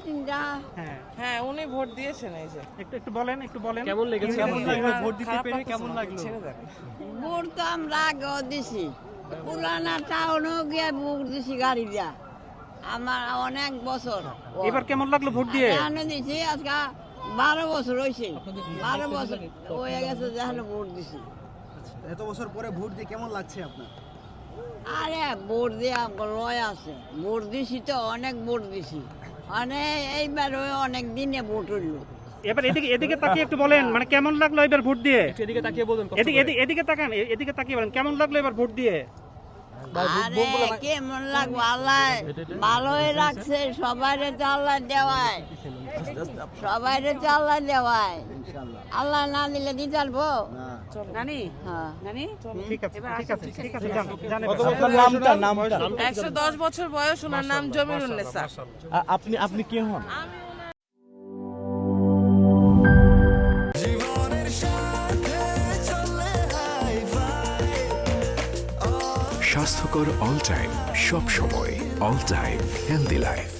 তিনটা। হ্যাঁ, হ্যাঁ উনি ভোট দিয়েছেন এই যে। একটু বলেন কেমন লেগেছে ভোট দিতে পেরে কেমন লাগলো? ভোট তো আমরা আগেও দিছি, পুরানা টাউনেও গিয়ে ভোট দিছি গাড়ি দিয়া, আমার অনেক বছর। এবার কেমন লাগলো ভোট দিয়ে? এখানে দিছি আজকে 12 বছর হয়েছে, 12 বছর হয়ে গেছে যেখানে ভোট দিছি। এত বছর পরে ভোট দিয়ে কেমন লাগছে আপনার? আরে ভোট দিয়ে লয় আছে, ভোট দিছি তো অনেক ভোট দিছি, এইবার অনেক দিনে ভোট হইল। এবার এদিকে তাকিয়ে একটু বলেন, মানে কেমন লাগলো এবার ভোট দিয়ে? এদিকে তাকিয়ে বলুন। এদিকে তাকান, এদিকে তাকিয়ে বলেন কেমন লাগলো এবার ভোট দিয়ে? আরে কেমন লাগবো, আল্লাহ ভালোই রাখছে, সবাইরে তো আল্লাহ দেওয়ায়, সবাইরে তো আল্লাহ দেওয়ায়, আল্লাহ না দিলে দিতে পারবো নানি? হ্যাঁ নানি, ঠিক আছে ঠিক আছে ঠিক আছে, জানেন নামটা 110 বছর বয়স, ওনার নাম জমিরুন্নেসা। আপনি কে হন? স্বাস্থ্যকর অল টাইম, সব সময় অল টাইম হেলদি লাইফ।